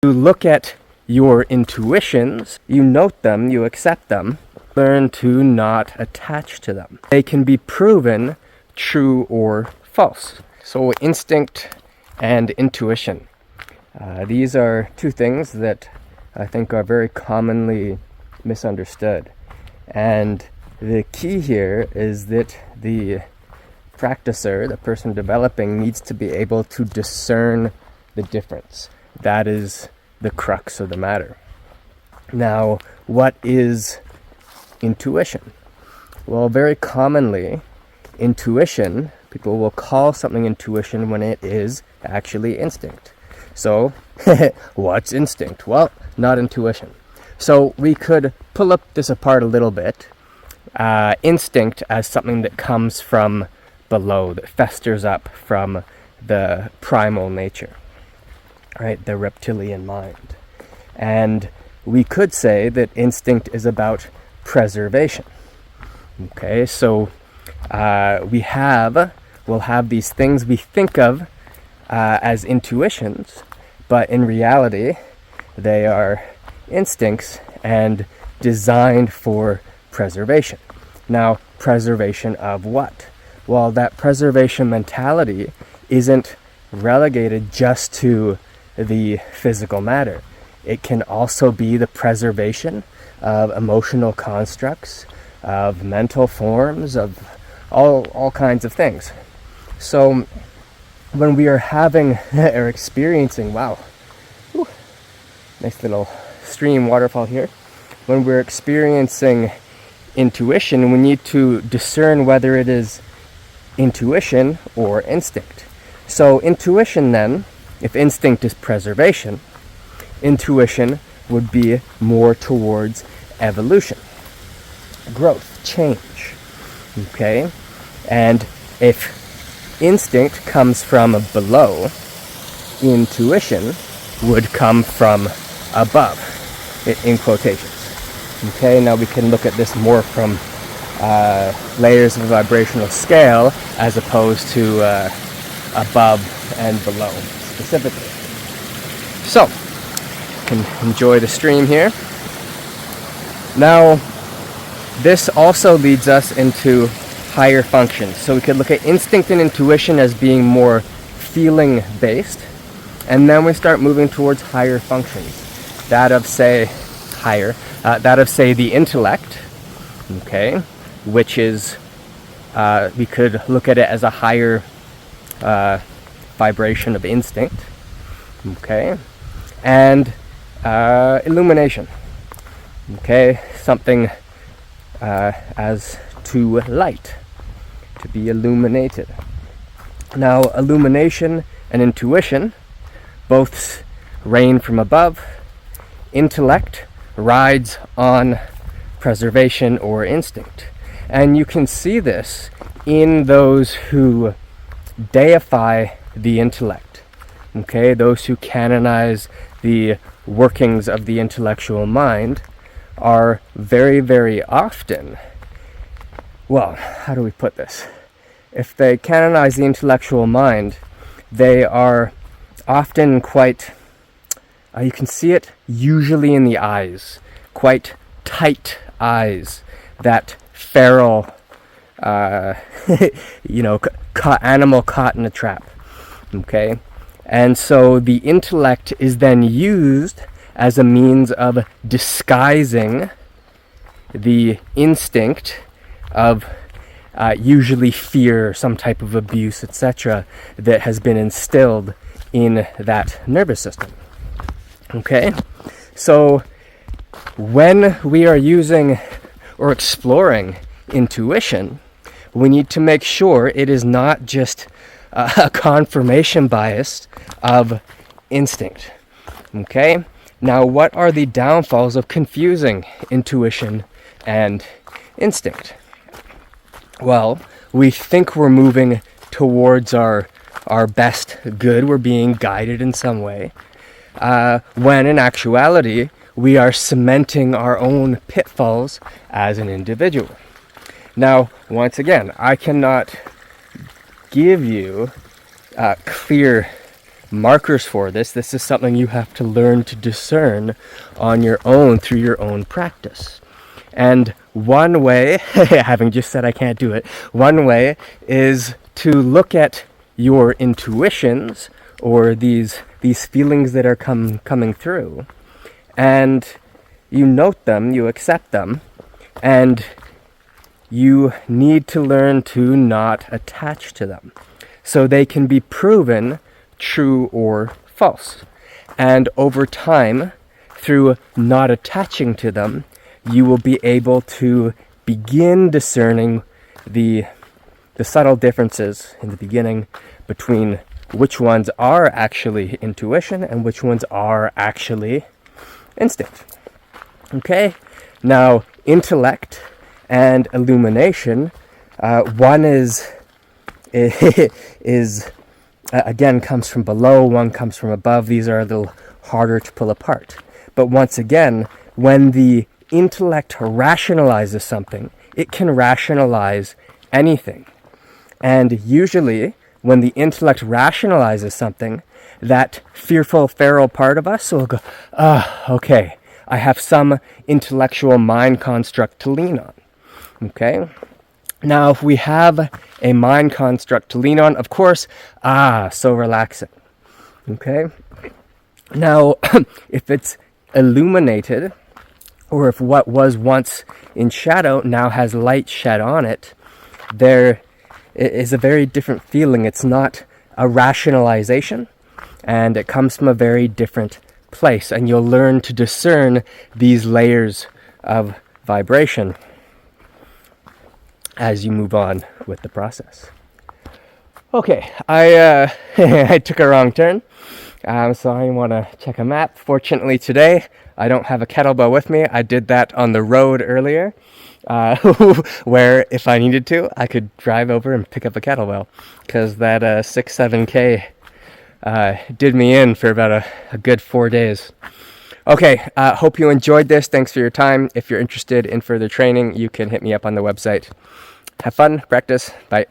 You look at your intuitions, you note them, you accept them, learn to not attach to them. They can be proven true or false. So instinct and intuition. These are two things that I think are very commonly misunderstood. And the key here is that the practicer, the person developing, needs to be able to discern the difference. That is the crux of the matter. Now, what is intuition? Well, very commonly, intuition, people will call something intuition when it is actually instinct. So, what's instinct? Well, not intuition. So we could pull up this apart a little bit. Instinct as something that comes from below, that festers up from the primal nature, right? The reptilian mind. And we could say that instinct is about preservation. Okay, so we'll have these things we think of as intuitions, but in reality, they are instincts and designed for preservation. Now, preservation of what? Well, that preservation mentality isn't relegated just to the physical matter. It can also be the preservation of emotional constructs, of mental forms, of all kinds of things. So when we are having or experiencing, nice little stream waterfall here. When we're experiencing intuition, we need to discern whether it is intuition or instinct. So intuition then, if instinct is preservation, intuition would be more towards evolution, growth, change. Okay? And if instinct comes from below, intuition would come from above, in quotations. Okay, now we can look at this more from layers of a vibrational scale as opposed to above and below specifically. So, you can enjoy the stream here. Now, this also leads us into higher functions. So we could look at instinct and intuition as being more feeling based, and then we start moving towards higher functions. That of say the intellect, okay, which is we could look at it as a higher vibration of instinct, okay, and illumination, okay, something as to light, to be illuminated. Now, illumination and intuition both reign from above. Intellect rides on preservation or instinct. And you can see this in those who deify the intellect. Okay, those who canonize the workings of the intellectual mind are very, very often, well, how do we put this? If they canonize the intellectual mind, they are often quite, you can see it usually in the eyes, quite tight eyes, that feral, animal caught in a trap, okay? And so the intellect is then used as a means of disguising the instinct of usually fear, some type of abuse, etc., that has been instilled in that nervous system. Okay? So when we are using or exploring intuition, we need to make sure it is not just a confirmation bias of instinct. Okay? Now, what are the downfalls of confusing intuition and instinct? Well, we think we're moving towards our best good, we're being guided in some way, when in actuality, we are cementing our own pitfalls as an individual. Now, once again, I cannot give you clear markers for this. This is something you have to learn to discern on your own through your own practice. And one way, having just said I can't do it, one way is to look at your intuitions or these feelings that are coming through, and you note them, you accept them, and you need to learn to not attach to them, so they can be proven true or false. And over time, through not attaching to them, you will be able to begin discerning the subtle differences in the beginning between which ones are actually intuition and which ones are actually instinct. Okay? Now, intellect and illumination, one is again comes from below, one comes from above. These are a little harder to pull apart. But once again, when the intellect rationalizes something, it can rationalize anything. And usually, when the intellect rationalizes something, that fearful, feral part of us will go, okay, I have some intellectual mind construct to lean on. Okay? Now, if we have a mind construct to lean on, of course, so relaxing. Okay? Now, if it's illuminated, or if what was once in shadow now has light shed on it, there is a very different feeling. It's not a rationalization, and it comes from a very different place, and you'll learn to discern these layers of vibration as you move on with the process. Okay, I took a wrong turn, so I want to check a map. Fortunately today, I don't have a kettlebell with me. I did that on the road earlier, where if I needed to, I could drive over and pick up a kettlebell, because that 6-7K did me in for about a good 4 days. Okay, hope you enjoyed this. Thanks for your time. If you're interested in further training, you can hit me up on the website. Have fun, practice, bye.